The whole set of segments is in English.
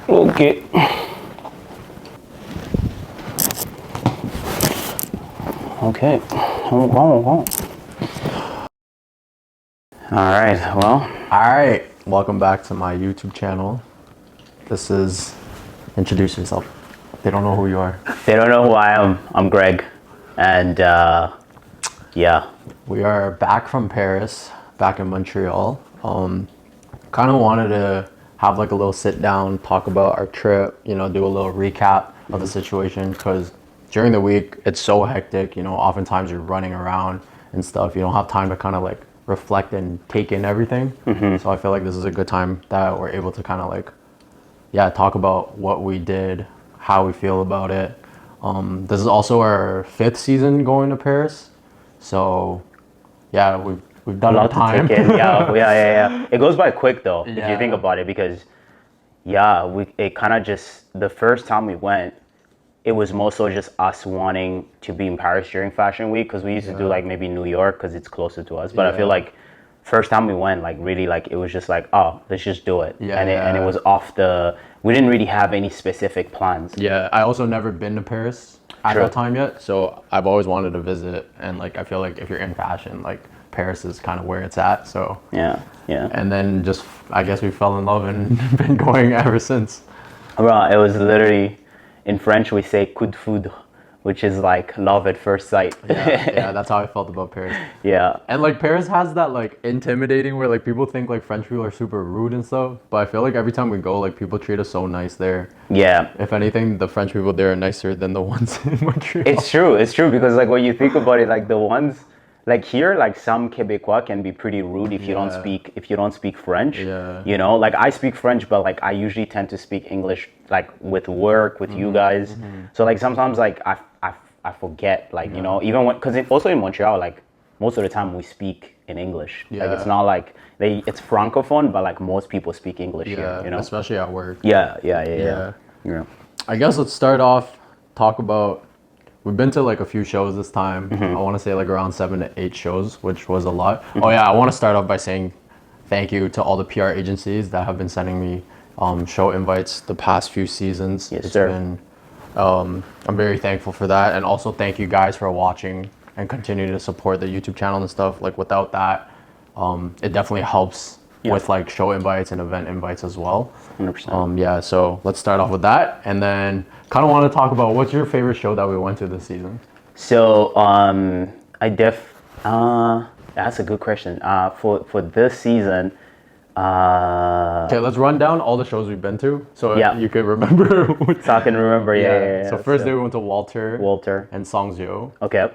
Okay. Okay. All right. Well, All right, welcome back to my YouTube channel. This is introduce yourself. They don't know who you are. they don't know who I am. I'm Greg, and yeah, We are back from Paris, back in Montreal. Kind of wanted to have like a little sit down, talk about our trip. You know, do a little recap of the situation because during the week it's so hectic. You know, oftentimes you're running around and stuff. You don't have time to kind of like reflect and take in everything. So I feel like this is a good time that we're able to kind of like talk about what we did, how we feel about it. This is also our 5th season going to Paris, so yeah, we've a done our lot to time. take in. Yeah. It goes by quick though, if you Yeah. think about it, because it kind of just the first time we went, it was more so just us wanting to be in Paris during Fashion Week because we used to do like maybe New York because it's closer to us. But I feel like first time we went, like really, like it was just like, oh, let's just do it. And it was off the. We didn't really have any specific plans. Yeah, I also never been to Paris at True. that time yet, so I've always wanted to visit. And like I feel like if you're in fashion, like Paris is kind of where it's at. So Yeah. and then just I guess we fell in love and been going ever since. Well, it was literally, in French we say coup de foudre, which is like love at first sight. Yeah, that's how I felt about Paris. Yeah. And like Paris has that like intimidating where like people think like French people are super rude and stuff, but I feel like every time we go, like people treat us so nice there. Yeah. If anything, the French people there are nicer than the ones in Montreal. It's true because like when you think about it, like the ones like here, like some Quebecois can be pretty rude if you don't speak French. Yeah. You know, like I speak French, but like I usually tend to speak English like with work with you guys. So like sometimes like I forget, like you know, even when, because also in Montreal, like most of the time we speak in English. Like it's not like it's francophone, but like most people speak English here. You know, especially at work. Yeah. I guess let's start off, talk about, we've been to like a few shows this time. I want to say like around 7 to 8 shows, which was a lot. Oh yeah, I want to start off by saying thank you to all the PR agencies that have been sending me show invites the past few seasons. Yes, It's sir. been, I'm very thankful for that. And also thank you guys for watching and continuing to support the YouTube channel and stuff. Like without that, it definitely helps with like show invites and event invites as well. 100%. Yeah, so let's start off with that, and then kind of want to talk about what's your favorite show that we went to this season. So that's a good question. For this season, Okay, let's run down all the shows we've been to, so Yeah. you could remember. so I can remember. Yeah. So first day we went to Walter Walter. and Songzio. Okay.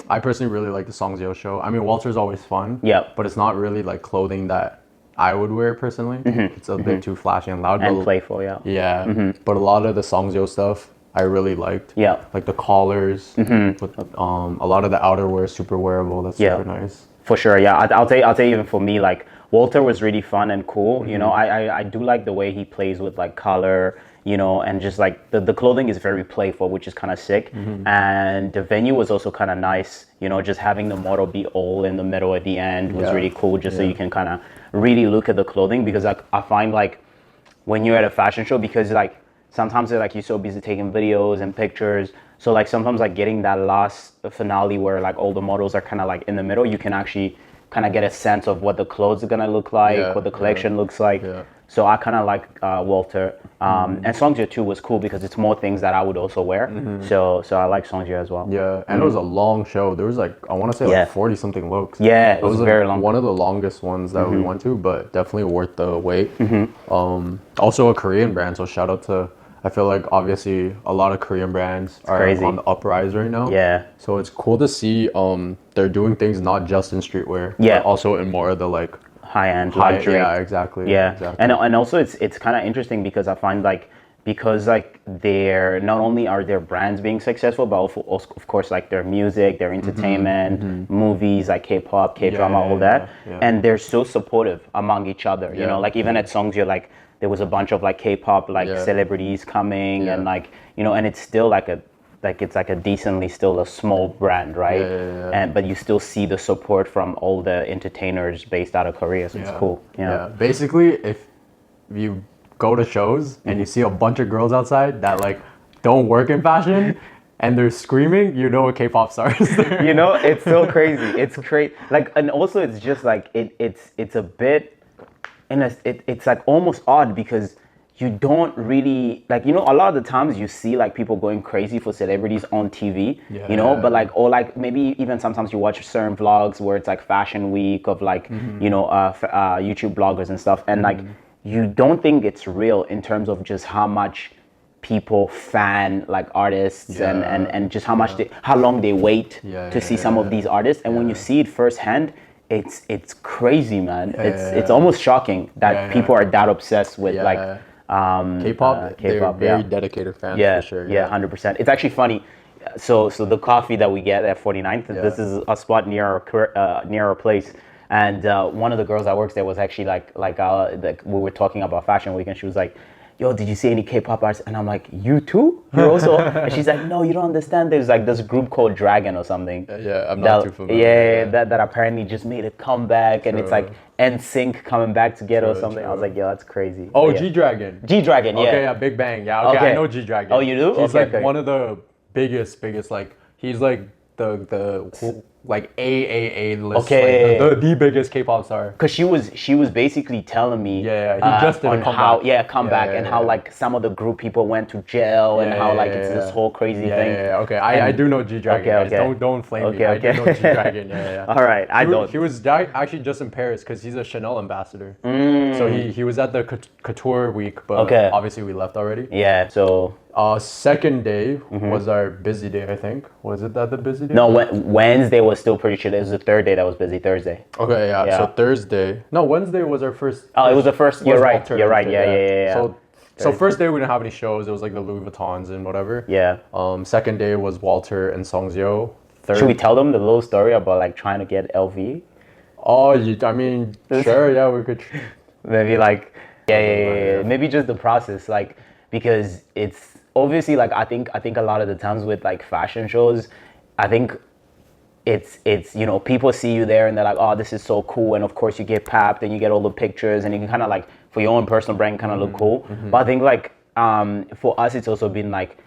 I personally really like the Songzio show. I mean, Walter's always fun. Yep. But it's not really like clothing that I would wear personally. It's a bit too flashy and loud. And but, playful. Yeah. yeah, but a lot of the Songzio stuff I really liked. Yeah. Like the collars, with a lot of the outerwear is super wearable. That's Yeah. super nice. For sure, yeah. I'll tell you, even for me, like Walter was really fun and cool. You know, I do like the way he plays with like color, you know, and just like the clothing is very playful, which is kind of sick. And the venue was also kind of nice. You know, just having the model be all in the middle at the end was really cool, just so you can kind of really look at the clothing, because I find like when you're at a fashion show, because like sometimes like you're so busy taking videos and pictures, so like sometimes like getting that last finale where like all the models are kind of like in the middle, you can actually kind of get a sense of what the clothes are gonna look like, what the collection looks like. So I kind of like Walter, and Songja too was cool because it's more things that I would also wear. So I like Songja as well. Yeah, and it was a long show. There was like, I want to say like 40 something looks. Yeah, it was like very long. One of the longest ones that we went to, but definitely worth the wait. Also a Korean brand, so shout out to, I feel like obviously a lot of Korean brands are crazy. on the uprise right now. Yeah. So it's cool to see they're doing things not just in streetwear, but also in more of the like high-end luxury. Yeah, exactly. Yeah, exactly. and also it's kind of interesting because I find like, because like they're not only are their brands being successful, but also, of course like their music, their entertainment, movies like K-pop, K-drama, all that, and they're so supportive among each other. You know, like even at Songja, like there was a bunch of like K-pop like celebrities coming, and like, you know, and it's still like it's like a decently still a small brand, right? And but you still see the support from all the entertainers based out of Korea, so it's cool. Basically, if you go to shows and you see a bunch of girls outside that like don't work in fashion and they're screaming, you know a K-pop star is there. You know, it's so crazy. It's crazy. Like, and also it's just like it's a bit, and it's like almost odd because you don't really like, you know, a lot of the times you see like people going crazy for celebrities on TV, you know, but like, or like maybe even sometimes you watch certain vlogs where it's like fashion week of like, you know, YouTube bloggers and stuff, and like you don't think it's real in terms of just how much people fan like artists and just how much how long they wait to see some of these artists, and when you see it firsthand, it's crazy, man. It's almost shocking that people are that obsessed with like K-pop. They're very dedicated fans for sure. Yeah, 100%. It's actually funny. So the coffee that we get at 49th, this is a spot near our place. And one of the girls that works there was actually like we were talking about Fashion Week, and she was like, yo, did you see any K-pop artists? And I'm like, you too? You're also? And she's like, no, you don't understand. There's like this group called Dragon or something. I'm not too familiar. That apparently just made a comeback, and it's like NSYNC coming back together or something. I was like, yo, that's crazy. Oh, G-Dragon. G-Dragon, yeah. Okay, yeah, Big Bang. Yeah, okay. I know G-Dragon. Oh, you do? He's like one of the biggest, like, he's like the like AAA list, okay, like the biggest K-pop star. Because she was basically telling me, he just did on how comeback and how like some of the group people went to jail and how like it's this whole crazy thing. Okay, I do know G-Dragon. Okay. Don't flame me. I do know G-Dragon. All right, I don't. He was actually just in Paris because he's a Chanel ambassador. So he was at the couture week, but obviously we left already. Yeah. So. Second day was our busy day, I think. Was it that the busy day? No, Wednesday was still pretty chill. It was the third day that was busy, Thursday. Okay, yeah. So Thursday. No, Wednesday was our first. Oh, it was the first. You're right. Yeah. So first day we didn't have any shows. It was like the Louis Vuittons and whatever. Yeah. Second day was Walter and Songzyo. Should we tell them the little story about like trying to get LV? Oh, I mean, sure, yeah, we could. Maybe like, maybe just the process, like, because it's obviously like I think a lot of the times with like fashion shows, I think it's you know, people see you there and they're like, oh, this is so cool, and of course you get papped and you get all the pictures and you can kind of like for your own personal brand kind of look cool. But I think like for us it's also been like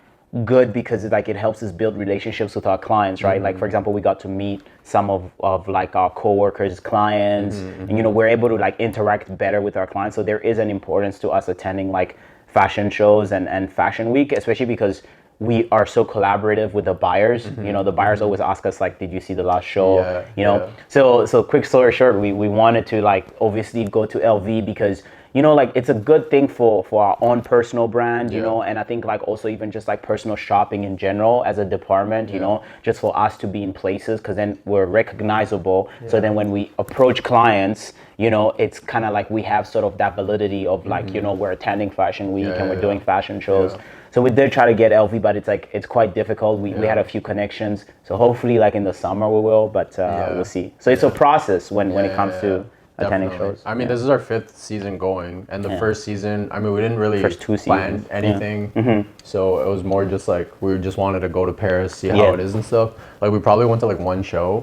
good because it's like it helps us build relationships with our clients, right? Like for example, we got to meet some of like our coworkers, clients, and you know, we're able to like interact better with our clients. So there is an importance to us attending like fashion shows and fashion week, especially because we are so collaborative with the buyers. You know, the buyers always ask us like, did you see the last show? You know, so quick story short, we wanted to like obviously go to LV because, you know, like it's a good thing for our own personal brand, you know, and I think like also even just like personal shopping in general as a department, you know, just for us to be in places, because then we're recognizable. So then when we approach clients, you know, it's kind of like we have sort of that validity of like, you know, we're attending fashion week and we're doing fashion shows. So we did try to get LV, but it's like, it's quite difficult. We had a few connections. So hopefully like in the summer we will, but we'll see. So it's a process when it comes to attending shows. I mean, this is our 5th season going, and the first season, I mean, we didn't really plan anything. So it was more just like, we just wanted to go to Paris, see how it is and stuff. Like we probably went to like one show.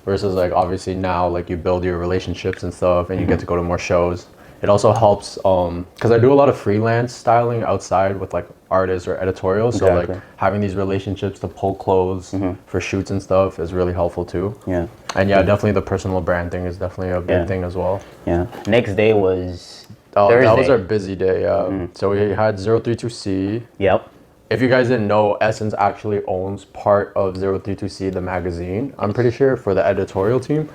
Versus like obviously now like you build your relationships and stuff and you get to go to more shows. It also helps because I do a lot of freelance styling outside with like artists or editorials. So like having these relationships to pull clothes for shoots and stuff is really helpful too. And definitely the personal brand thing is definitely a big thing as well. Next day was Thursday. That was our busy day. So we had 032C. If you guys didn't know, Essence actually owns part of 032C, the magazine, I'm pretty sure, for the editorial team.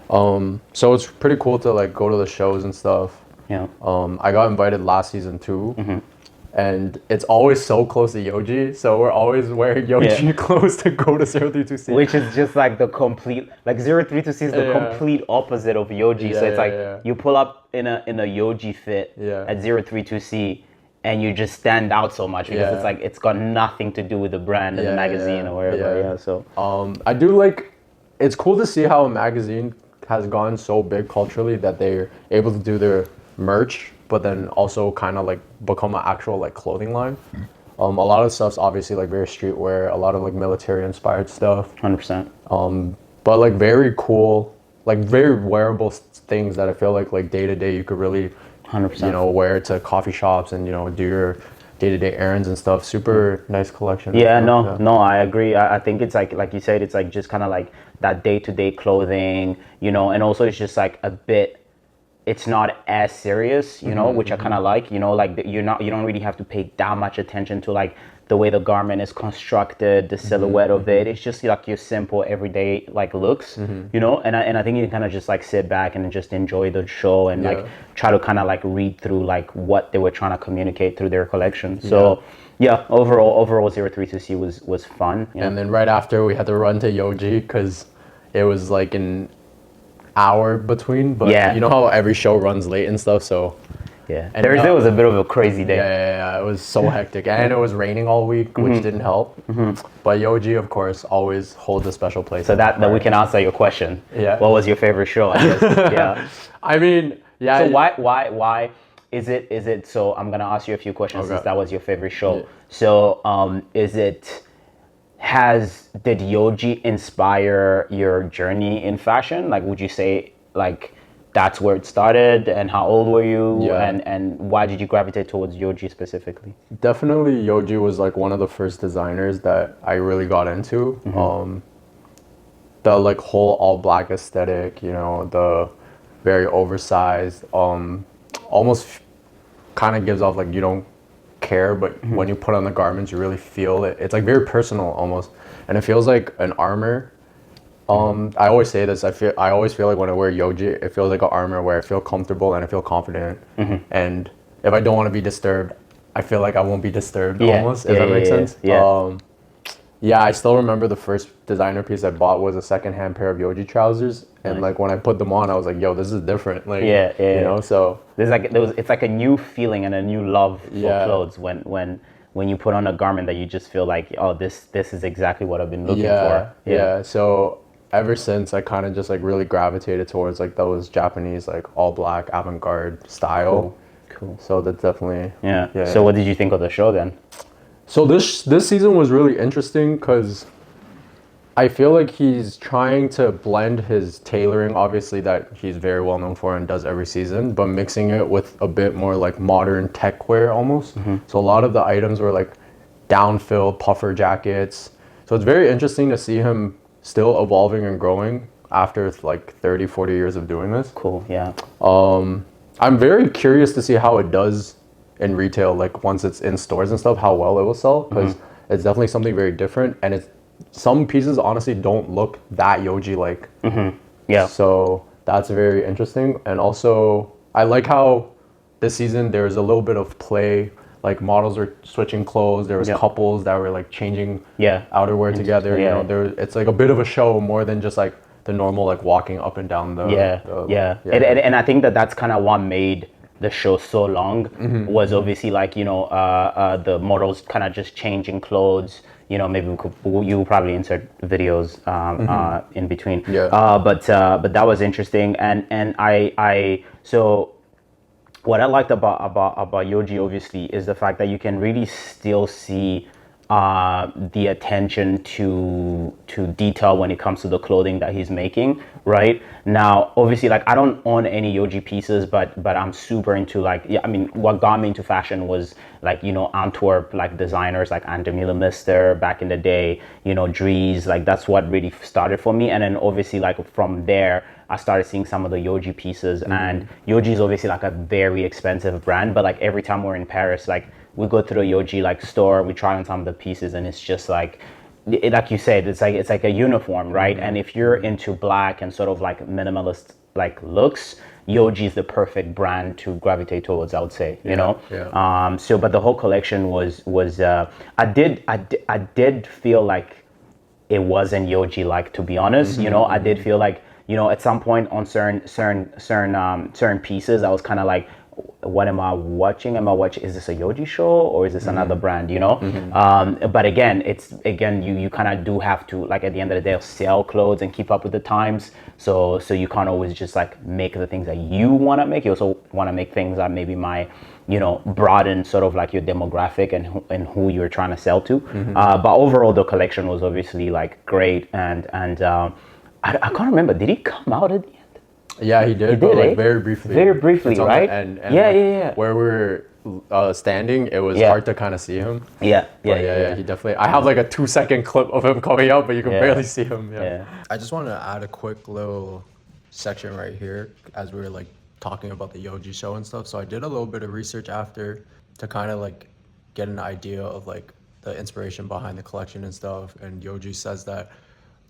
So it's pretty cool to like go to the shows and stuff. I got invited last season too. And it's always so close to Yohji, so we're always wearing Yohji clothes to go to 032C. Which is just like the complete, like 032C is the complete opposite of Yohji. So it's like you pull up in a Yohji fit at 032C, and you just stand out so much because it's like it's got nothing to do with the brand and the magazine or wherever. So I do like, it's cool to see how a magazine has gone so big culturally that they're able to do their merch, but then also kind of like become an actual like clothing line. A lot of stuff's obviously like very streetwear, a lot of like military inspired stuff. 100%. But like very cool, like very wearable things that I feel like day to day you could really 100%. you know, wear it to coffee shops and, you know, do your day-to-day errands and stuff. Super nice collection. Yeah, no, I agree. I think it's like you said, it's like just kind of like that day-to-day clothing, you know, and also it's just like a bit, it's not as serious, you know, which I kind of like, you know, like you don't really have to pay that much attention to like the way the garment is constructed, the silhouette of it. It's just like your simple everyday like looks, you know, and I think you can kind of just like sit back and just enjoy the show and like try to kind of like read through like what they were trying to communicate through their collection. So yeah, overall 0322C was fun. You know? And then right after we had to run to Yohji because it was like an hour between, but you know how every show runs late and stuff, so and Thursday was a bit of a crazy day. Yeah, it was so hectic, and it was raining all week, which didn't help. But Yohji, of course, always holds a special place. So that we can answer your question. Yeah. What was your favorite show? I guess. Yeah. I mean, yeah. So why is it? So I'm gonna ask you a few questions since that was your favorite show. Yeah. So did Yohji inspire your journey in fashion? Like, would you say like that's where it started, and how old were you, and why did you gravitate towards Yohji specifically? Definitely Yohji was like one of the first designers that I really got into. The like whole all black aesthetic, you know, the very oversized, almost kind of gives off like you don't care, but when you put on the garments you really feel it. It's like very personal almost, and it feels like an armor. I always say this, I always feel like when I wear Yohji, it feels like an armor where I feel comfortable and I feel confident. And if I don't want to be disturbed, I feel like I won't be disturbed almost, if that makes sense. I still remember the first designer piece I bought was a secondhand pair of Yohji trousers. And like when I put them on, I was like, yo, this is different. Like, you know, so it's like a new feeling and a new love for clothes when you put on a garment that you just feel like, oh, this is exactly what I've been looking for. So ever since I kind of just like really gravitated towards like those Japanese like all black avant-garde style. Cool. So that's definitely So what did you think of the show then? So this season was really interesting because I feel like he's trying to blend his tailoring, obviously that he's very well known for and does every season, but mixing it with a bit more like modern tech wear almost. So a lot of the items were like down-filled puffer jackets. So it's very interesting to see him still evolving and growing after like 30, 40 years of doing this. Cool, yeah. I'm very curious to see how it does in retail, like once it's in stores and stuff, how well it will sell, because it's definitely something very different, and it's some pieces honestly don't look that Yohji like. So that's very interesting. And also I like how this season there's a little bit of play, like models are switching clothes, there was couples that were like changing outerwear together, you know, it's like a bit of a show more than just like the normal like walking up and down the and I think that's kind of what made the show so long, was obviously like, you know, the models kind of just changing clothes, you know, maybe you probably insert videos in between, but that was interesting. And I so what I liked about Yohji obviously is the fact that you can really still see the attention to detail when it comes to the clothing that he's making. Right now, obviously, like I don't own any Yohji pieces, but I'm super into like, I mean, what got me into fashion was like, you know, Antwerp like designers like Andermila Mister back in the day, you know, Dries, like that's what really started for me. And then obviously like from there I started seeing some of the Yohji pieces, and Yohji is obviously like a very expensive brand, but like every time we're in Paris, like we go to the Yohji like store, we try on some of the pieces, and it's just like you said, it's like a uniform, right? And if you're into black and sort of like minimalist like looks, Yohji is the perfect brand to gravitate towards, I would say, you know. So but the whole collection was I did feel like it wasn't Yohji like, to be honest. You know, I did feel like, you know, at some point on certain pieces I was kind of like, what am I watching? Is this a Yohji show or is this another brand, you know? But again, you kind of do have to, like, at the end of the day, sell clothes and keep up with the times. So you can't always just like make the things that you want to make. You also want to make things that maybe might, you know, broaden sort of like your demographic and who you're trying to sell to. But overall, the collection was obviously like great. And I can't remember, did it come out at the end? Yeah, he did, He but did, like eh? very briefly. Very briefly, It's on right? the end, Yeah, like, yeah. where we're standing, it was Yeah. hard to kind of see him. Yeah, But yeah, he definitely. I have like a 2 second clip of him coming out, but you can Yeah. barely see him. Yeah. Yeah. I just want to add a quick little section right here as we were like talking about the Yohji show and stuff. So I did a little bit of research after to kind of like get an idea of like the inspiration behind the collection and stuff. And Yohji says that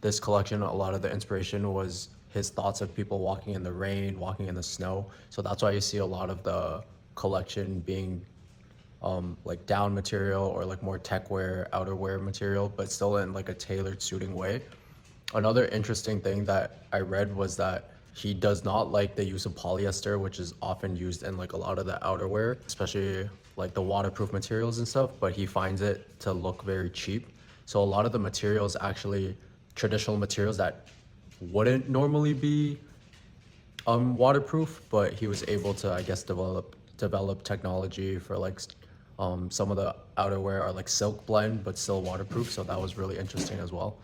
this collection, a lot of the inspiration was his thoughts of people walking in the rain, walking in the snow. So that's why you see a lot of the collection being like down material or like more tech wear, outerwear material, but still in like a tailored suiting way. Another interesting thing that I read was that he does not like the use of polyester, which is often used in like a lot of the outerwear, especially like the waterproof materials and stuff, but he finds it to look very cheap. So a lot of the materials actually traditional materials that wouldn't normally be waterproof, but he was able to, I guess, develop technology for like some of the outerwear are like silk blend, but still waterproof. So that was really interesting as well.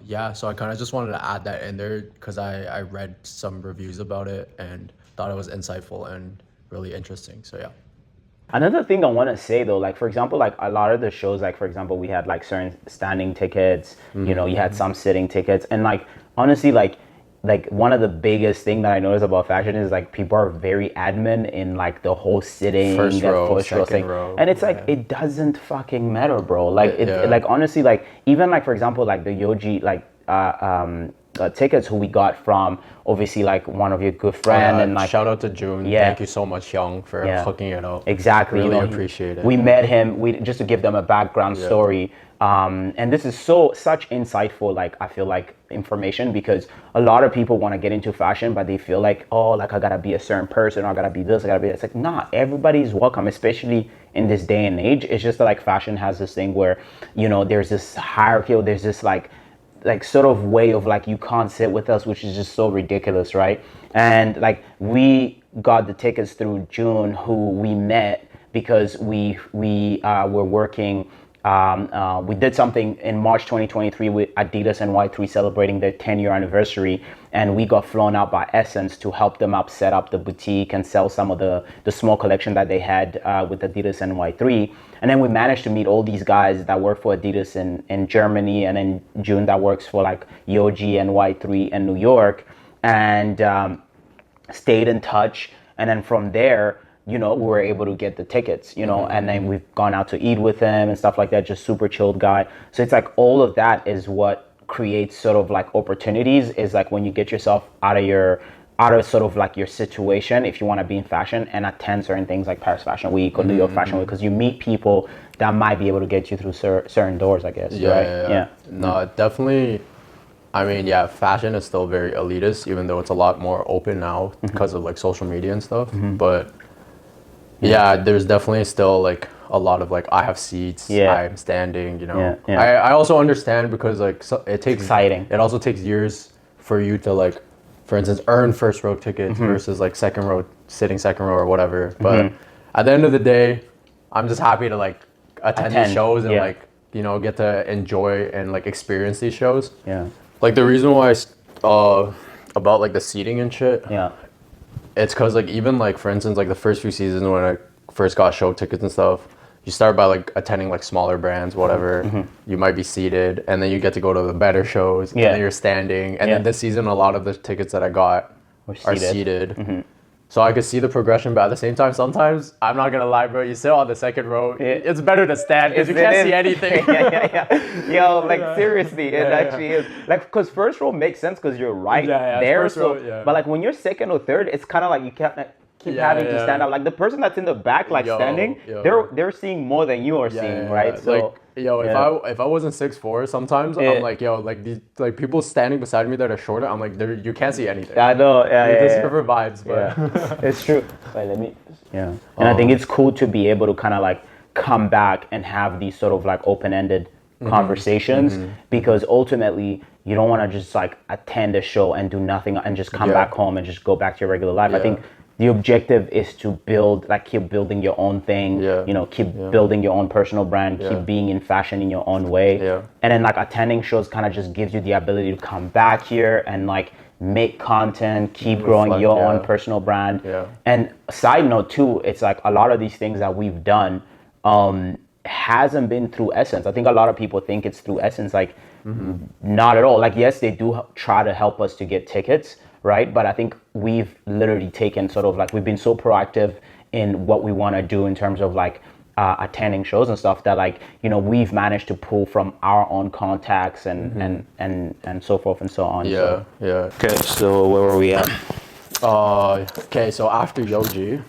Yeah, so I kind of just wanted to add that in there because I read some reviews about it and thought it was insightful and really interesting. So yeah. Another thing I want to say though, like for example, like a lot of the shows, like for example, we had like certain standing tickets, you know, you had some sitting tickets, and like honestly, like one of the biggest thing that I notice about fashion is like people are very adamant in like the whole sitting First row, second thing, row, and it's like it doesn't fucking matter, bro. Like Yeah. like honestly, like even like for example, like the Yohji tickets who we got from obviously like one of your good friend and like shout out to June. Yeah. Thank you so much, Young, for hooking it up. Exactly. Really you know, appreciate it. We met him. We just to give them a background story. And this is such insightful, like I feel like information because a lot of people want to get into fashion, but they feel like, oh, like I gotta be a certain person, or I gotta be this, I gotta be that. It's like, nah, everybody's welcome, especially in this day and age. It's just that like fashion has this thing where, you know, there's this hierarchy, or there's this like sort of way of like you can't sit with us, which is just so ridiculous, right? And like we got the tickets through June, who we met because we were working. We did something in March 2023 with Adidas and Y3 celebrating their 10-year anniversary, and we got flown out by Essence to help them set up the boutique and sell some of the small collection that they had with Adidas and Y3. And then we managed to meet all these guys that work for Adidas in Germany, and then June that works for like Yohji and Y3 in New York, and stayed in touch. And then from there, you know, we were able to get the tickets, you know, and then we've gone out to eat with him and stuff like that, just super chilled guy. So it's like all of that is what creates sort of like opportunities, is like when you get yourself out of sort of like your situation, if you want to be in fashion and attend certain things like Paris Fashion Week or New York Fashion Week, because you meet people that might be able to get you through certain doors, I guess. Yeah. No, definitely. I mean, yeah, fashion is still very elitist, even though it's a lot more open now because of like social media and stuff. But yeah, there's definitely still like a lot of like I have seats, I'm standing, you know. I also understand because like it takes exciting. It also takes years for you to like, for instance, earn first row tickets versus like second row, sitting second row or whatever. But at the end of the day, I'm just happy to like attend these shows and like, you know, get to enjoy and like experience these shows. Yeah. Like the reason why about like the seating and shit. Yeah. It's because like even like for instance like the first few seasons when I first got show tickets and stuff, you start by like attending like smaller brands, whatever. You might be seated, and then you get to go to the better shows, and then you're standing. And then this season, a lot of the tickets that I got are seated. So I could see the progression, but at the same time, sometimes I'm not gonna lie, bro. You sit on the second row, it's better to stand because you can't see anything. Yo, like seriously, it actually is. Like, because first row makes sense because you're right there. So, but like when you're second or third, it's kind of like you can't keep having to stand up. Like the person that's in the back, like standing, they're seeing more than you are seeing, right? So. Like, if I wasn't 6'4", sometimes I'm like, these like people standing beside me that are shorter, I'm like, you can't see anything. I know, It's different vibes, but it's true. Wait, let me. And I think it's cool to be able to kind of like come back and have these sort of like open-ended conversations, because ultimately you don't want to just like attend a show and do nothing and just come back home and just go back to your regular life. I think the objective is to build, like keep building your own thing, you know, keep building your own personal brand, keep being in fashion in your own way. And then like attending shows kind of just gives you the ability to come back here and like make content, keep growing Reflect, your yeah. own personal brand. Yeah. And side note too, it's like a lot of these things that we've done hasn't been through Essence. I think a lot of people think it's through Essence, like not at all. Like, yes, they do try to help us to get tickets, right? But I think we've literally taken sort of like, we've been so proactive in what we want to do in terms of like attending shows and stuff that, like, you know, we've managed to pull from our own contacts and so forth and so on. Yeah, So. yeah. Okay, so where were we at? Okay, so after Yohji,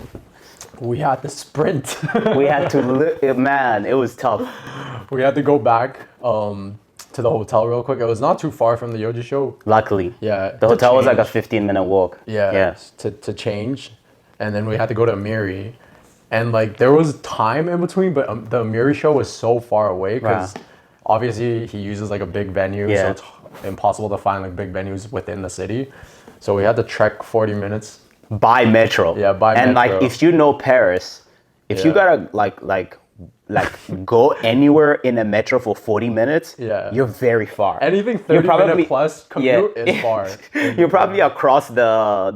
we had to sprint. We had to, man, it was tough. We had to go back to the hotel real quick. It was not too far from the Yohji show. Luckily. Yeah. The hotel was like a 15-minute walk. Yeah. Yes. To change. And then we had to go to Amiri. And like there was time in between, but the Amiri show was so far away because obviously he uses like a big venue. Yeah. So it's impossible to find like big venues within the city. So we had to trek 40 minutes. By metro. Yeah, by and metro. like, if you know Paris, if you gotta like go anywhere in a metro for 40 minutes, you're very far. Anything 30-minute plus commute is far. You're probably across the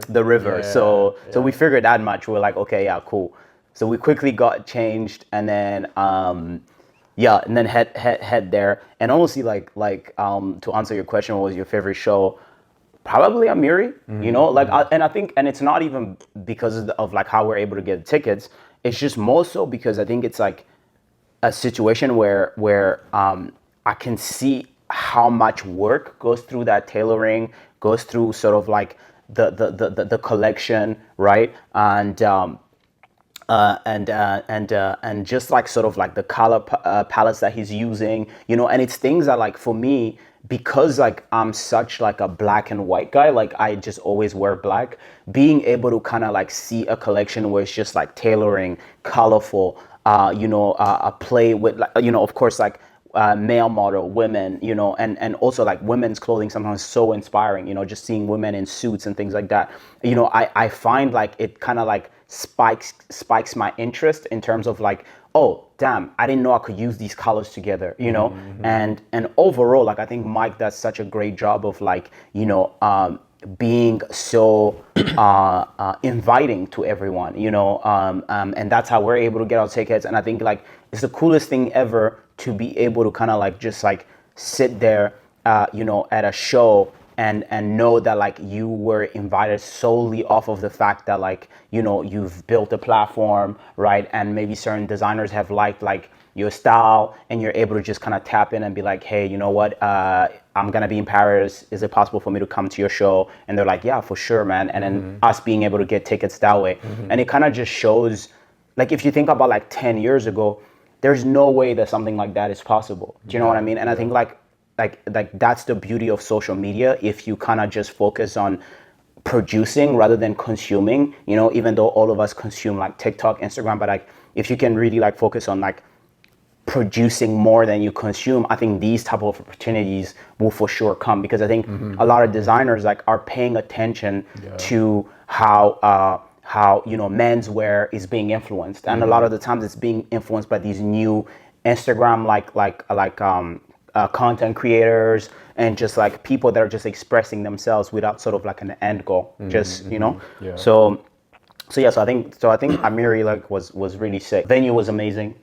river. Yeah, So we figured that much. We're like, okay, yeah, cool. So we quickly got changed, and then and then head there. And honestly, like to answer your question, what was your favorite show? Probably Amiri, you know, like, and I think, and it's not even because of like how we're able to get tickets. It's just more so because I think it's like a situation where I can see how much work goes through that tailoring, goes through sort of like the collection, right? And just like sort of like the color palettes that he's using, you know, and it's things that, like, for me, because like I'm such like a black and white guy, like I just always wear black, being able to kind of like see a collection where it's just like tailoring, colorful, a play with, like, you know, of course, like male model, women, you know, and also like women's clothing sometimes so inspiring, you know, just seeing women in suits and things like that. You know, I find like it kind of like spikes my interest in terms of like, oh damn, I didn't know I could use these colors together, you know. And overall, like, I think Mike does such a great job of like, you know, being so inviting to everyone, you know, and that's how we're able to get our tickets. And I think like it's the coolest thing ever to be able to kind of like just like sit there, you know, at a show and know that like you were invited solely off of the fact that, like, you know, you've built a platform, right? And maybe certain designers have liked like your style, and you're able to just kind of tap in and be like, hey, you know what, I'm gonna be in Paris, is it possible for me to come to your show? And they're like, yeah, for sure, man. And then us being able to get tickets that way. And it kind of just shows, like, if you think about like 10 years ago, there's no way that something like that is possible. Do you know what I mean? And I think like that's the beauty of social media. If you kind of just focus on producing rather than consuming, you know, even though all of us consume like TikTok, Instagram, but like if you can really like focus on like producing more than you consume, I think these type of opportunities will for sure come, because I think a lot of designers like are paying attention to how you know, menswear is being influenced, and a lot of the times it's being influenced by these new Instagram content creators, and just like people that are just expressing themselves without sort of like an end goal, just you know. So I think Amiri like was really sick. Venue was amazing.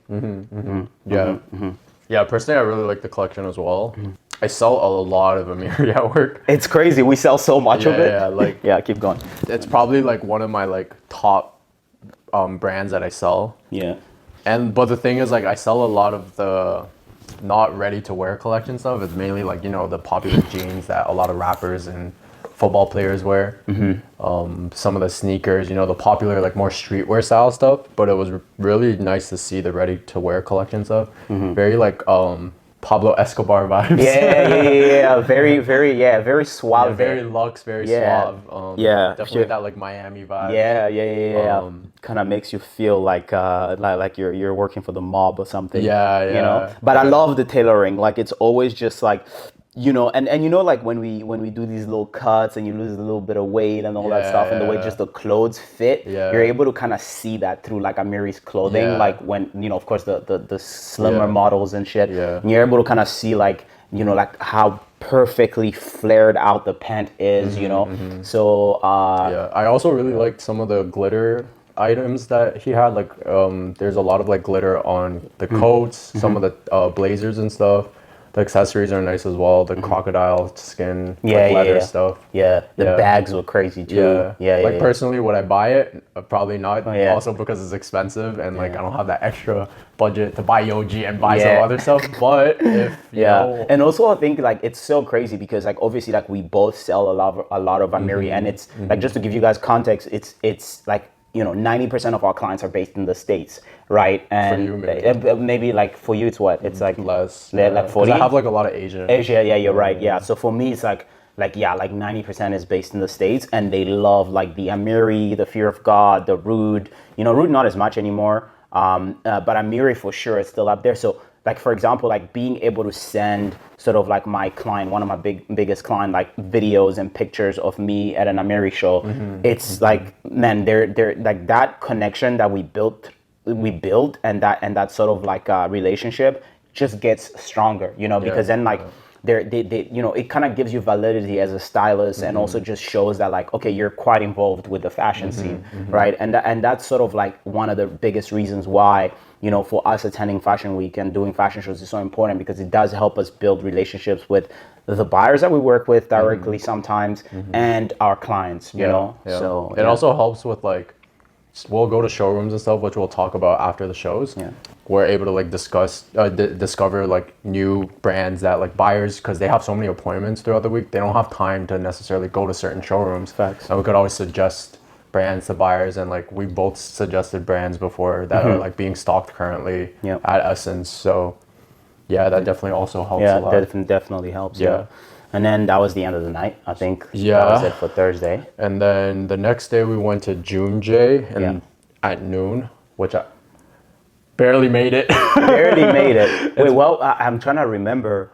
Yeah, personally I really like the collection as well. I sell a lot of Amiri at work. It's crazy, we sell so much of it. Yeah, like keep going. It's probably like one of my like top brands that I sell. But the thing is, like, I sell a lot of the not ready to wear collection stuff. It's mainly like, you know, the popular jeans that a lot of rappers and football players wear. Some of the sneakers, you know, the popular like more streetwear style stuff. But it was really nice to see the ready to wear collection stuff. Very like Pablo Escobar vibes. Very suave. Very luxe, very suave. Definitely that like Miami vibe. Kind of makes you feel like you're working for the mob or something. You know. But I love the tailoring. Like, it's always just like, you know, and you know, like when we do these little cuts and you lose a little bit of weight and all that stuff, and the way just the clothes fit, you're able to kind of see that through like Amiri's clothing. Like, when, you know, of course the slimmer models and shit, and you're able to kind of see like, you know, like how perfectly flared out the pant is, you know. So Yeah, I also really liked some of the glitter items that he had. Like, there's a lot of like glitter on the coats, some of the blazers and stuff. The accessories are nice as well. The crocodile skin, like leather stuff. Yeah, the Yeah. bags were crazy too. Yeah, Yeah. Like personally, would I buy it? Probably not. Yeah. Also because it's expensive and like I don't have that extra budget to buy Yohji and buy some Yeah. other stuff. But if you know, And also I think like it's so crazy because like obviously like we both sell a lot of Amiri, and it's like, just to give you guys context, it's like, you know, 90% of our clients are based in the States, right? And you, maybe. maybe like for you it's what? It's like less. like 'Cause 40. I have like a lot of Asian. Asia, yeah, you're right. Yeah. So for me, it's like 90% is based in the States, and they love like the Amiri, the Fear of God, the Rude. You know, Rude not as much anymore, but Amiri for sure is still up there. So like, for example, like being able to send sort of like my client, one of my biggest client, like videos and pictures of me at an Amiri show, it's like, man, they're like that connection that we built, and that sort of like relationship just gets stronger, you know, because then like they you know, it kind of gives you validity as a stylist, and also just shows that like, okay, you're quite involved with the fashion scene, right? And that's sort of like one of the biggest reasons why, you know, for us attending Fashion Week and doing fashion shows is so important, because it does help us build relationships with the buyers that we work with directly sometimes, and our clients, you know. So it also helps with like, we'll go to showrooms and stuff, which we'll talk about after the shows. We're able to like discover like new brands that like buyers, because they have so many appointments throughout the week, they don't have time to necessarily go to certain showrooms. Facts. And we could always suggest brands to buyers, and like we both suggested brands before that are like being stocked currently at Essence. So yeah, that definitely also helps a lot. Definitely helps. Yeah. And then that was the end of the night, I think. Yeah. That was it for Thursday. And then the next day we went to Junya and at noon, which I barely made it. Barely made it. Wait, well, I'm trying to remember.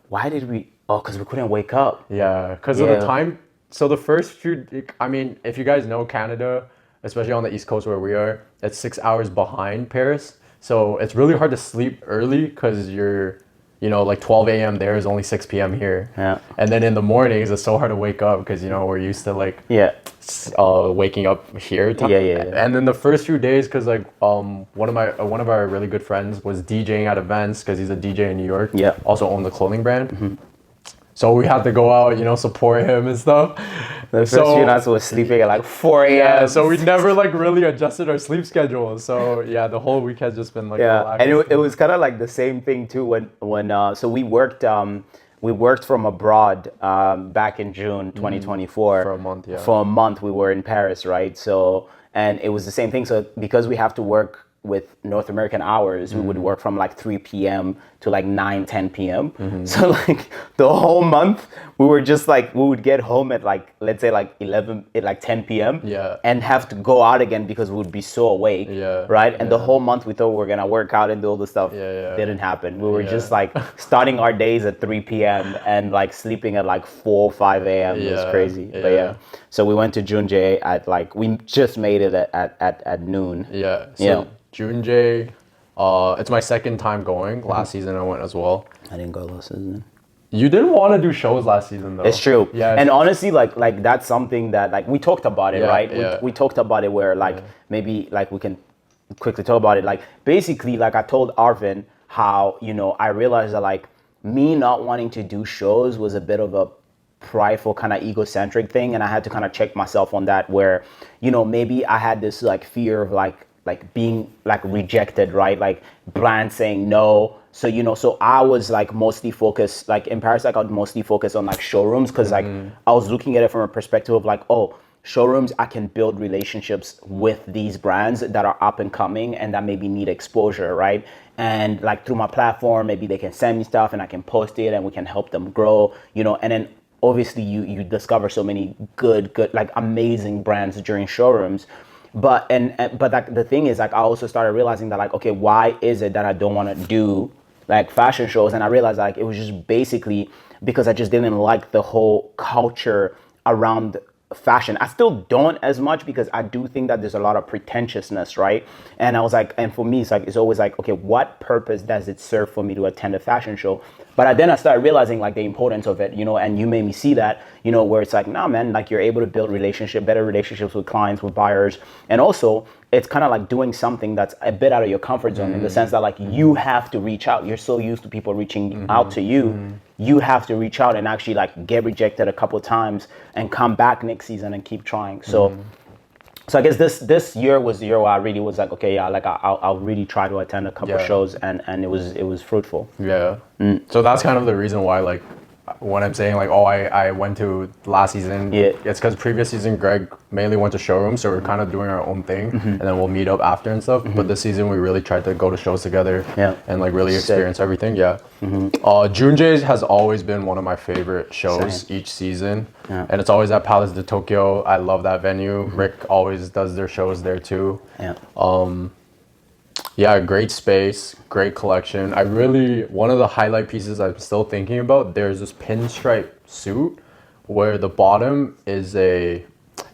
Why did we? Oh, because we couldn't wake up. Yeah, because of the time. So the first few, I mean, if you guys know Canada, especially on the East Coast where we are, it's 6 hours behind Paris. So it's really hard to sleep early because you're, you know, like 12 a.m. there is only 6 p.m. here. Yeah. And then in the mornings, it's so hard to wake up because, you know, we're used to like waking up here. And then the first few days, because like one of our really good friends was DJing at events, because he's a DJ in New York. Yeah. Also owned the clothing brand. So we had to go out, you know, support him and stuff. The first few nights we were sleeping at like 4 a.m. Yeah, so we never like really adjusted our sleep schedule. So yeah, the whole week has just been like relaxed. And it was kind of like the same thing too when so we worked from abroad back in June 2024 for a month. Yeah, for a month we were in Paris, right? So, and it was the same thing. So because we have to work with North American hours, we would work from like 3 p.m. to like 10 p.m. So like the whole month we were just like, we would get home at like, let's say like 10 p.m. and have to go out again because we would be so awake, right? And the whole month we thought we were gonna work out and do all the stuff. Didn't happen. We were just like starting our days at 3 p.m. and like sleeping at like 4 or 5 a.m. It was crazy. But so we went to Junya at like, we just made it at noon. Junya, it's my second time going. Last season I went as well. I didn't go last season. You didn't want to do shows last season though. It's true. Yeah. And honestly, like that's something that like we talked about it, right? We talked about it where like maybe like we can quickly talk about it. Like basically, like I told Arvin how, you know, I realized that like me not wanting to do shows was a bit of a prideful kind of egocentric thing, and I had to kind of check myself on that, where, you know, maybe I had this like fear of like being like rejected, right? Like brands saying no. So, you know, so I was like mostly focused, like in Paris, like I was mostly focused on like showrooms, because like I was looking at it from a perspective of like, oh, showrooms, I can build relationships with these brands that are up and coming and that maybe need exposure, right? And like through my platform, maybe they can send me stuff and I can post it and we can help them grow, you know. And then obviously you discover so many good, like amazing brands during showrooms. But like the thing is, like I also started realizing that like, okay, why is it that I don't want to do like fashion shows? And I realized like it was just basically because I just didn't like the whole culture around fashion. I still don't as much, because I do think that there's a lot of pretentiousness, right? And I was like, and for me, it's like, it's always like, okay, what purpose does it serve for me to attend a fashion show? But then I started realizing like the importance of it, you know, and you made me see that, you know, where it's like, nah, man, like you're able to build better relationships with clients, with buyers. And also it's kind of like doing something that's a bit out of your comfort zone in the sense that like you have to reach out. You're so used to people reaching out to you. You have to reach out and actually like get rejected a couple of times and come back next season and keep trying. So I guess this year was the year where I really was like, okay, yeah, like I'll really try to attend a couple shows, and it was fruitful. Yeah. So that's kind of the reason why, like, when I'm saying like, oh, I went to last season, it's because previous season Greg mainly went to Showroom, so we're kind of doing our own thing, and then we'll meet up after and stuff. But this season we really tried to go to shows together, and like really experience everything. Junjei's has always been one of my favorite shows each season, and it's always at Palace de Tokyo. I love that venue. Rick always does their shows there too. Yeah, great space, great collection. One of the highlight pieces I'm still thinking about, there's this pinstripe suit where the bottom is it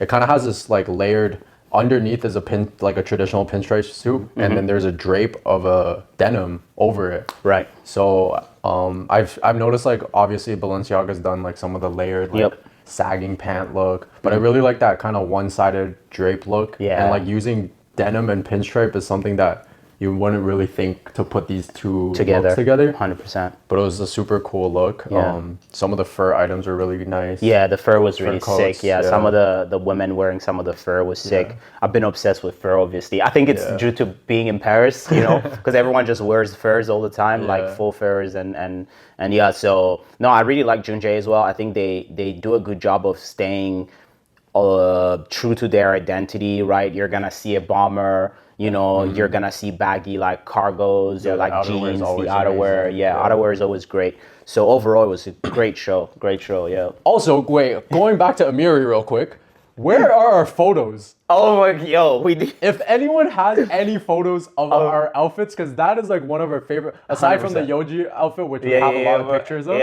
kind of has this like layered, underneath is like a traditional pinstripe suit, and then there's a drape of a denim over it. Right. So I've noticed like obviously Balenciaga's done like some of the layered like sagging pant look, but I really like that kind of one-sided drape look. And like using denim and pinstripe is something that you wouldn't really think to put these two looks together. 100%. But it was a super cool look. Some of the fur items were really nice. Yeah, the fur was really sick. Some of the women wearing some of the fur was sick. I've been obsessed with fur, obviously. I think it's due to being in Paris, you know, because everyone just wears furs all the time, like full furs and yeah. So no, I really like Junjei as well. I think they do a good job of staying true to their identity, right? You're gonna see a bomber. You know, you're gonna see baggy like cargos or like jeans, the outerwear. Outerwear is always great. So overall, it was a great show. Also, wait, going back to Amiri real quick, where are our photos? Oh my, we did. If anyone has any photos of our outfits, because that is like one of our favorite, aside 100%. From the Yohji outfit, which we have a lot of pictures of.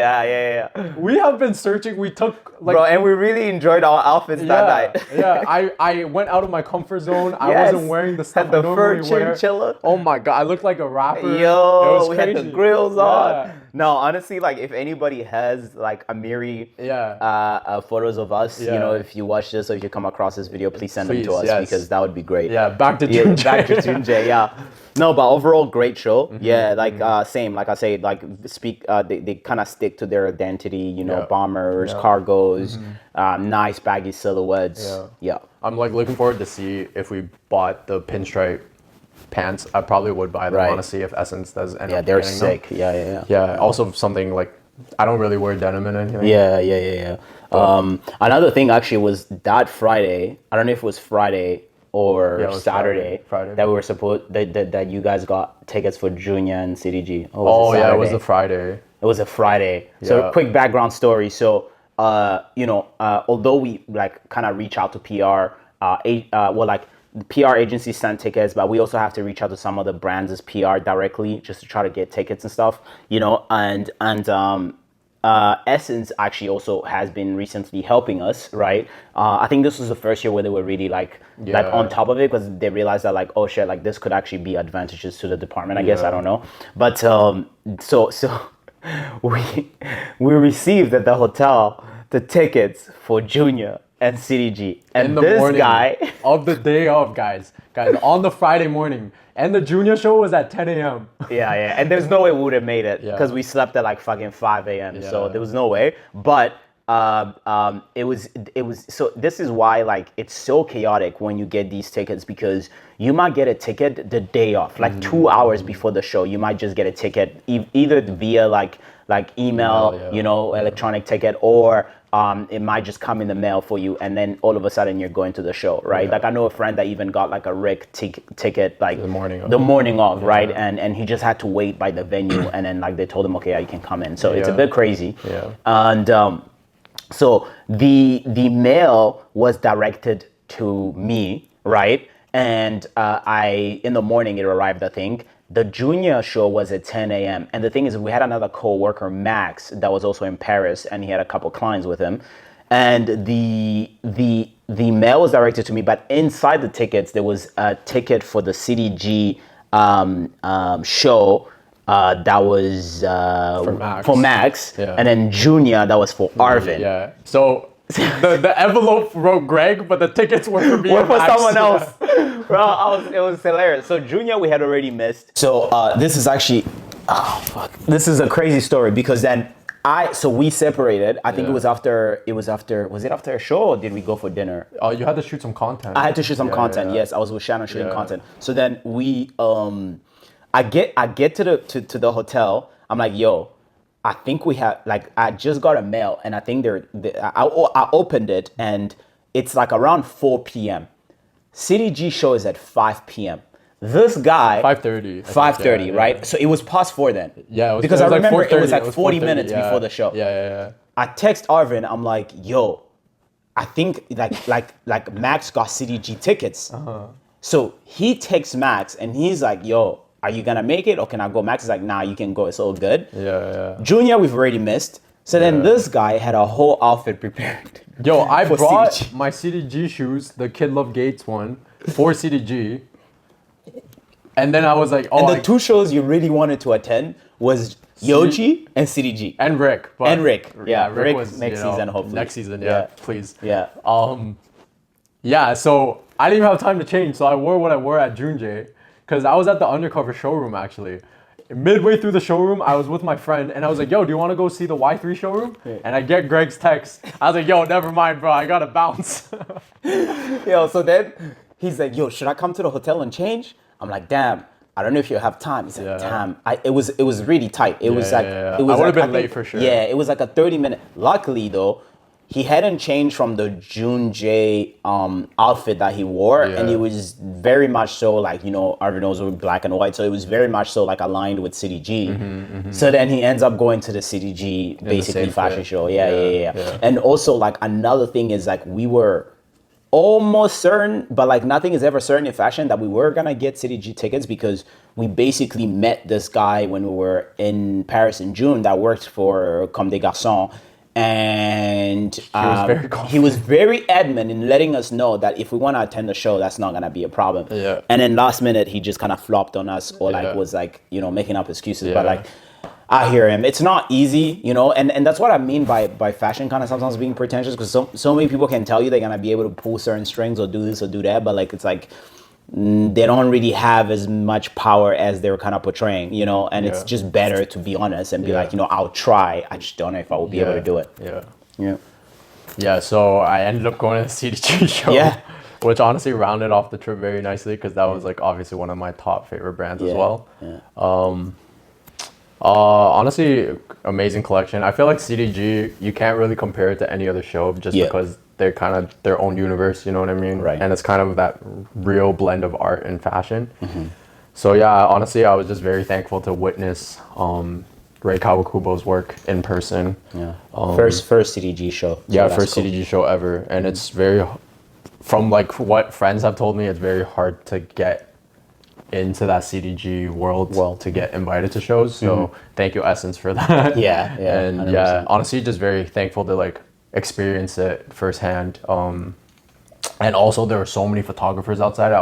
We have been searching. We took like, bro, and we really enjoyed our outfits that night. I went out of my comfort zone. I wasn't wearing the stuff I normally wear. Chinchilla. Oh my god, I looked like a rapper. We had the grills on. No, honestly, like if anybody has like Amiri photos of us, you know, if you watch this or if you come across this video, please send them to us because that would be great. Back to Junjei. Back to Junjei, No, but overall, great show. Same. Like I say, like they kind of stick to their identity. You know, bombers, cargos, nice baggy silhouettes. I'm like looking forward to see if we bought the pinstripe pants. I probably would buy them. I want to see if Essence does end up they're getting sick. Them. Also something like I don't really wear denim and anything. Another thing actually was that Friday. I don't know if it was Friday or Saturday. That we were supposed that you guys got tickets for Junya and CDG. It was a Friday. It was a Friday. So quick background story. So although we like kind of reach out to PR, the PR agency sent tickets, but we also have to reach out to some of the brands as PR directly just to try to get tickets and stuff, you know, and Essence actually also has been recently helping us, right? I think this was the first year where they were really like on top of it because they realized that like, oh shit, like this could actually be advantages to the department, I guess, I don't know. But so we received at the hotel the tickets for Junya and CDG, and in the morning guy of the day of, guys, on the Friday morning, and the Junya show was at 10 a.m. And there's no way we would have made it because we slept at like fucking 5 a.m. So there was no way. But it was so this is why like it's so chaotic when you get these tickets because you might get a ticket the day off, like 2 hours before the show. You might just get a ticket either via like email, you know, electronic ticket, or it might just come in the mail for you, and then all of a sudden you're going to the show, right? Like I know a friend that even got like a Rick ticket like the morning of, right? And he just had to wait by the venue, and then like they told him, okay, you can come in. So it's a bit crazy. And so the mail was directed to me, right? And in the morning it arrived, I think. The Junya show was at 10 a.m. And the thing is, we had another co-worker, Max, that was also in Paris, and he had a couple clients with him. And the mail was directed to me, but inside the tickets, there was a ticket for the CDG show that was for Max. Yeah. And then Junya, that was for Arvin. Yeah. So the envelope wrote Greg, but the tickets were for me. Or for someone else. Bro, it was hilarious. So Junya we had already missed. So this is actually, this is a crazy story because then we separated. I think it was after was it after a show or did we go for dinner? Oh, you had to shoot some content. I had to shoot some content. Yes, I was with Shannon shooting content. So then we, I get to the hotel. I'm like, yo, I think we have I just got a mail and I think I opened it and it's like around 4 p.m. CDG show is at 5 p.m. This guy 5:30. 5:30, right? So it was past 4 then. Yeah, because I remember it was like 4:30, 40 minutes before the show. Yeah. I text Arvin. I'm like, yo, I think like Max got CDG tickets. So he texts Max and he's like, yo, are you gonna make it or can I go? Max is like, nah, you can go. It's all good. Yeah. Junya, we've already missed. So then this guy had a whole outfit prepared. Yo, I brought CDG. my CDG shoes, the Kid Love Gates one, for CDG. And then I was like, oh. And the two shows you really wanted to attend was Yohji and CDG. And Rick. Yeah, Rick was next season, hopefully. Next season, yeah, please. Yeah. Yeah, so I didn't even have time to change, so I wore what I wore at Junya, because I was at the undercover showroom actually. Midway through the showroom, I was with my friend, and I was like, yo, do you want to go see the Y3 showroom? Yeah. And I get Greg's text. I was like, yo, never mind, bro, I gotta bounce. Yo, so then he's like, yo, should I come to the hotel and change? I'm like, damn, I don't know if you have time. He's like, damn, it was really tight. It was like, it was I would have been late for sure. Yeah, it was like a 30-minute. Luckily though, he hadn't changed from the Junya outfit that he wore, and it was very much so like, you know, Arvin knows with black and white, so it was very much so like aligned with CDG. So then he ends up going to the CDG basically fashion show. Yeah. And also like another thing is like we were almost certain, but like nothing is ever certain in fashion, that we were gonna get CDG tickets because we basically met this guy when we were in Paris in June that worked for Comme des Garçons. And he was very adamant in letting us know that if we want to attend the show, that's not going to be a problem. Yeah. And then last minute, he just kind of flopped on us or like was like, you know, making up excuses. But like, I hear him. It's not easy, you know, and that's what I mean by fashion kind of sometimes being pretentious, because so many people can tell you they're going to be able to pull certain strings or do this or do that. But like, it's like, they don't really have as much power as they're kind of portraying, you know, and it's just better to be honest and be like, you know, I'll try. I just don't know if I will be able to do it. Yeah, so I ended up going to the CDG show, which honestly rounded off the trip very nicely because that was like obviously one of my top favorite brands as well. Honestly, amazing collection. I feel like CDG, you can't really compare it to any other show just because they're kind of their own universe, you know what I mean? Right. And it's kind of that real blend of art and fashion. So yeah, honestly, I was just very thankful to witness Rei Kawakubo's work in person. First CDG show. So first cool. CDG show ever. And it's very, from like what friends have told me, it's very hard to get into that CDG world to get invited to shows. So thank you, Essence, for that. And 100%. Honestly, just very thankful to like experience it firsthand. And also there were so many photographers outside. I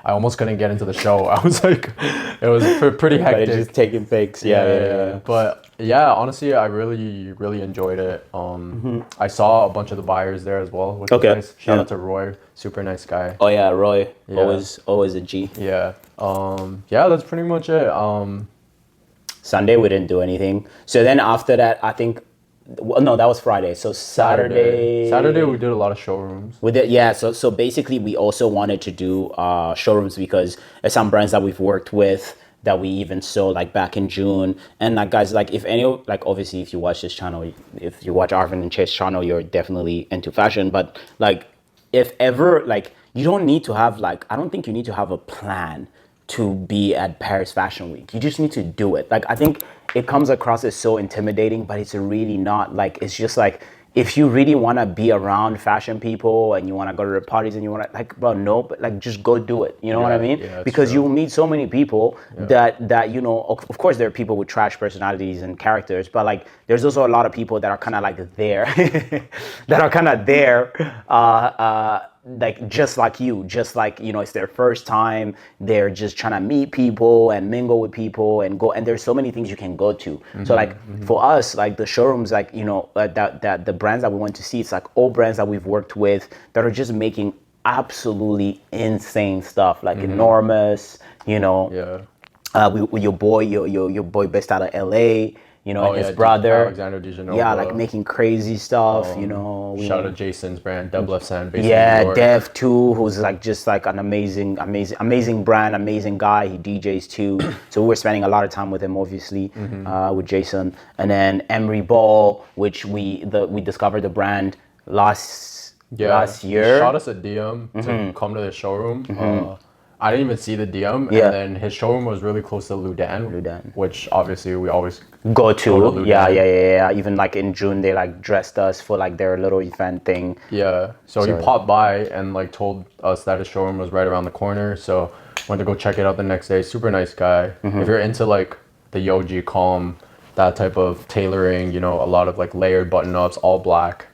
almost couldn't get into the show. I was like, it was pretty hectic. Just taking pics. But yeah, honestly, I really enjoyed it. I saw a bunch of the buyers there as well, which was nice. Shout out to Roy, super nice guy. Oh yeah, Roy, always a G. That's pretty much it. Sunday we didn't do anything. So then after that, I think. Well, no, that was Friday. So Saturday we did a lot of showrooms. We did, so basically we also wanted to do showrooms because there's some brands that we've worked with that we even saw like back in June. And like guys, like if any, like obviously if you watch this channel, if you watch Arvin and Che's channel, you're definitely into fashion. But like if ever, like you don't need to have like, I don't think you need to have a plan to be at Paris Fashion Week. You just need to do it. Like I think it comes across as so intimidating, but it's really not. Like it's just like if you really want to be around fashion people and you want to go to the parties and you want to like, bro, no, but like just go do it. You know what I mean? Because you'll meet so many people that you know. Of course, there are people with trash personalities and characters, but like there's also a lot of people that are kind of like there, that are kind of there. like just like you, just like, you know, it's their first time. They're just trying to meet people and mingle with people and go. And there's so many things you can go to. So like for us, like the showrooms, like, you know, that the brands that we went to see, it's like all brands that we've worked with that are just making absolutely insane stuff, like enormous, you know. With your boy based out of LA, you know, and his brother Alexander DeGenova. Yeah, like making crazy stuff, you know. Shout out to Jason's brand, Double F Sand, based in Yeah, New York. Dev too, who's like just like an amazing brand, amazing guy. He DJs too, so we were spending a lot of time with him, obviously, with Jason. And then Amiri Ball, which we discovered the brand last year. He shot us a DM to come to the showroom. I didn't even see the DM, and then his showroom was really close to Ludan, which obviously we always go to. Yeah. Even like in June, they like dressed us for like their little event thing. Yeah. So he popped by and like told us that his showroom was right around the corner. So went to go check it out the next day. Super nice guy. If you're into like the Yohji calm, that type of tailoring, you know, a lot of like layered button ups, all black.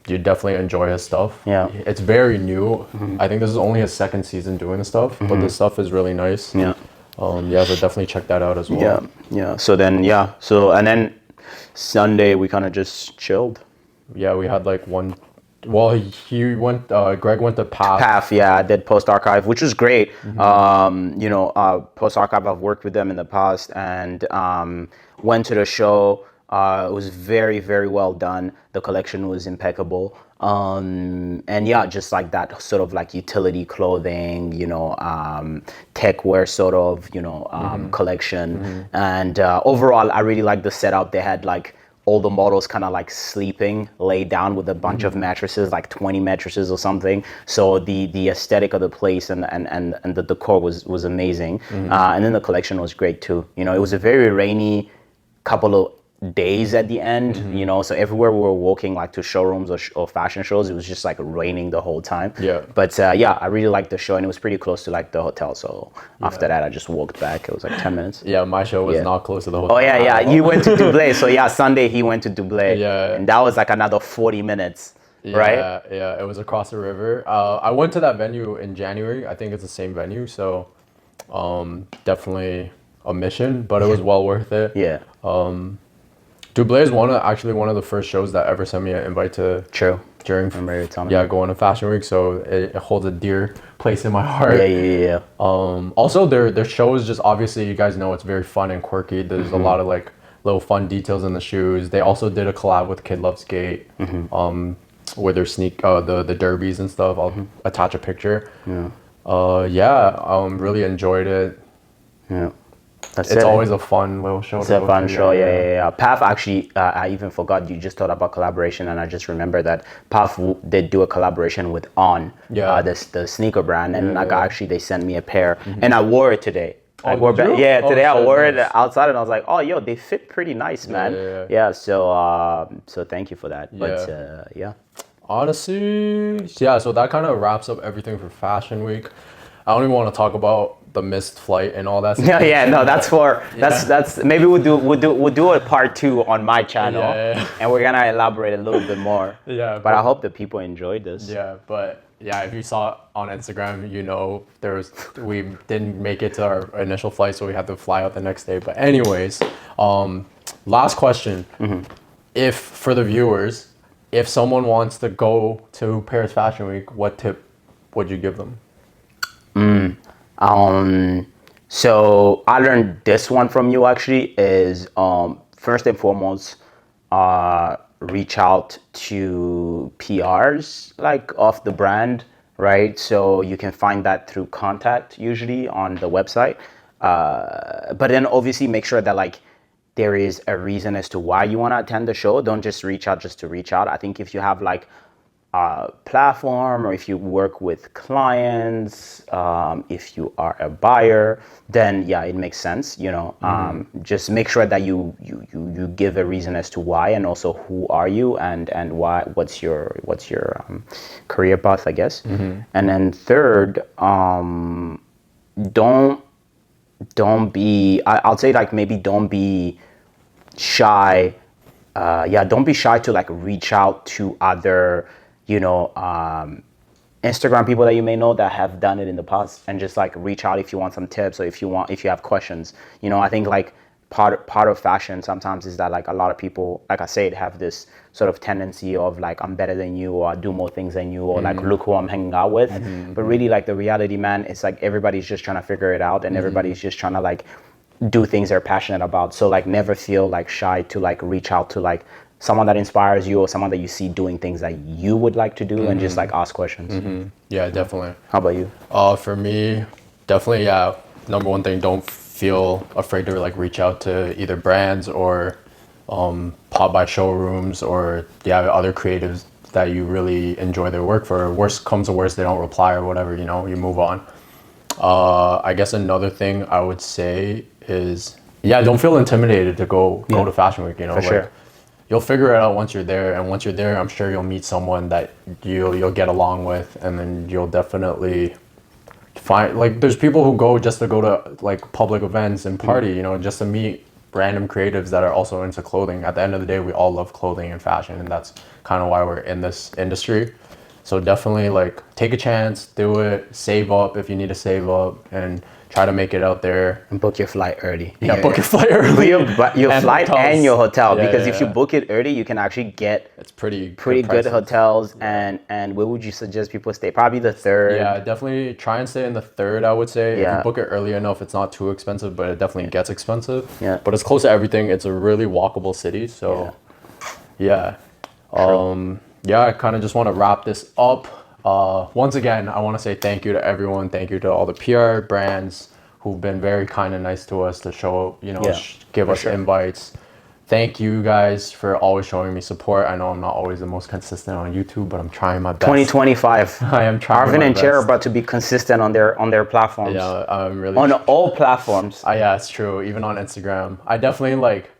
You definitely enjoy his stuff. Yeah, it's very new. I think this is only his second season doing the stuff, but the stuff is really nice. Yeah, so definitely check that out as well. Yeah. So then Sunday we kind of just chilled. Yeah, we had like one. Well, he went. Greg went to PAF. Yeah, I did Post Archive, which was great. You know, Post Archive, I've worked with them in the past, and went to the show. It was very, very well done. The collection was impeccable. And yeah, just like that sort of like utility clothing, you know, tech wear sort of, you know, collection. And overall, I really liked the setup. They had like all the models kind of like sleeping, laid down with a bunch of mattresses, like 20 mattresses or something. So the aesthetic of the place and the decor was amazing. And then the collection was great too. You know, it was a very rainy couple of days at the end, you know, so everywhere we were walking, like to showrooms or fashion shows, it was just like raining the whole time. But yeah, I really liked the show, and it was pretty close to like the hotel. So after that, I just walked back. It was like 10 minutes. Yeah, my show was not close to the hotel. Oh yeah, you went to Dublé. So yeah, Sunday he went to Dublé. And that was like another 40 minutes. Right? Yeah, it was across the river. I went to that venue in January. I think it's the same venue, so definitely a mission, but it was well worth it. Dublé is actually one of the first shows that ever sent me an invite to. During going to Fashion Week, so it holds a dear place in my heart. Yeah. Also, their show is just, obviously, you guys know, it's very fun and quirky. There's a lot of like little fun details in the shoes. They also did a collab with Kid Loves Skate, with their the derbies and stuff. I'll attach a picture. Really enjoyed it. It's always a fun little show. It's a fun show, yeah. PAF actually, I even forgot, you just thought about collaboration, and I just remembered that PAF did do a collaboration with On, the sneaker brand, and actually they sent me a pair, and I wore it today. I wore it outside, and I was like, oh, yo, they fit pretty nice, man. So thank you for that. But honestly, so that kind of wraps up everything for Fashion Week. I don't even want to talk about the missed flight and all that stuff. That's maybe we'll do a part 2 on my channel, and we're gonna elaborate a little bit more. But I hope the people enjoyed this. But if you saw it on Instagram, you know we didn't make it to our initial flight, so we had to fly out the next day. But anyways, last question: if for the viewers, if someone wants to go to Paris Fashion Week, what tip would you give them? So I learned this one from you actually is, first and foremost, reach out to PRs like of the brand, right? So you can find that through contact usually on the website. But then obviously make sure that like there is a reason as to why you want to attend the show. Don't just reach out just to reach out. I think if you have like platform, or if you work with clients, if you are a buyer, then it makes sense, you know. Just make sure that you give a reason as to why, and also who are you, and why, what's your career path, I guess. And then third, don't be, I'll say like maybe don't be shy. Don't be shy to like reach out to other, Instagram people that you may know that have done it in the past, and just like reach out if you want some tips or if you have questions. I think like part of fashion sometimes is that like a lot of people, like I said, have this sort of tendency of like, I'm better than you, or I do more things than you, or like, look who I'm hanging out with. But really, like, the reality, man, it's like everybody's just trying to figure it out, and everybody's just trying to like do things they're passionate about. So like, never feel like shy to like reach out to like someone that inspires you or someone that you see doing things that you would like to do, and just like ask questions. Yeah, definitely. How about you? For me, definitely, yeah. Number one thing, don't feel afraid to like reach out to either brands or pop by showrooms, or other creatives that you really enjoy their work for. Worst comes to worst, they don't reply or whatever, you move on. I guess another thing I would say is, don't feel intimidated to go to Fashion Week, For sure. You'll figure it out once you're there, and once you're there, I'm sure you'll meet someone that you'll get along with, and then you'll definitely find, like, there's people who go just to go to like public events and party, just to meet random creatives that are also into clothing. At the end of the day, we all love clothing and fashion, and that's kind of why we're in this industry. So definitely like take a chance, do it, save up if you need to save up, and try to make it out there. And book your flight early. Yeah, book your flight early. Your flight hotels. and your hotel, Yeah, because yeah, if you book it early, you can actually get it's pretty good hotels. And where would you suggest people stay? Probably the third. Yeah, definitely try and stay in the third, I would say. Yeah. If you book it early enough, it's not too expensive, but it definitely gets expensive. Yeah. But it's close to everything. It's a really walkable city. So yeah. I kind of just want to wrap this up. Once again, I want to say thank you to everyone. Thank you to all the PR brands who've been very kind and nice to us to show, give us invites. Thank you guys for always showing me support. I know I'm not always the most consistent on YouTube, but I'm trying my best. 2025. I am trying Arvin my and best. Che are about to be consistent on their platforms. Yeah, I'm really on all platforms. yeah, it's true. Even on Instagram, I definitely like.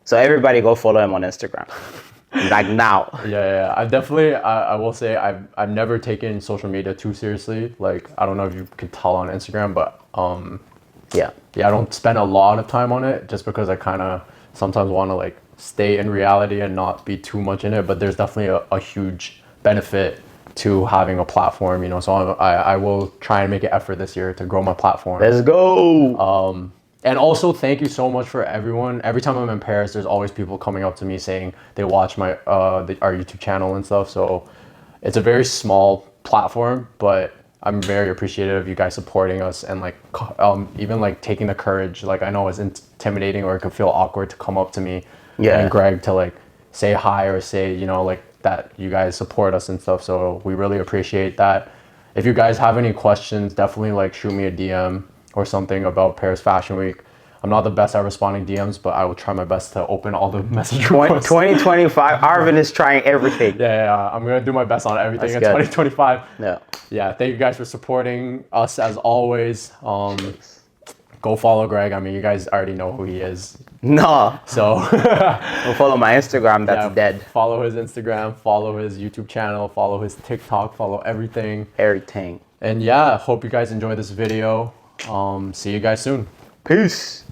So everybody go follow him on Instagram. Like now. Yeah. I will say I've never taken social media too seriously. Like, I don't know if you could tell on Instagram, but I don't spend a lot of time on it, just because I kind of sometimes want to like stay in reality and not be too much in it. But there's definitely a huge benefit to having a platform, so I will try and make an effort this year to grow my platform. Let's go. And also, thank you so much for everyone. Every time I'm in Paris, there's always people coming up to me saying they watch my our YouTube channel and stuff. So it's a very small platform, but I'm very appreciative of you guys supporting us, and like even like taking the courage. Like, I know it's intimidating, or it could feel awkward to come up to me and Greg to like say hi, or say like that you guys support us and stuff. So we really appreciate that. If you guys have any questions, definitely like shoot me a DM or something about Paris Fashion Week. I'm not the best at responding DMs, but I will try my best to open all the message requests. 2025, Arvin is trying everything. Yeah. I'm gonna do my best on everything in 2025. Yeah. Thank you guys for supporting us as always. Go follow Greg. I mean, you guys already know who he is. No. So go follow my Instagram. That's dead. Follow his Instagram. Follow his YouTube channel. Follow his TikTok. Follow everything. Everything. And hope you guys enjoy this video. See you guys soon. Peace.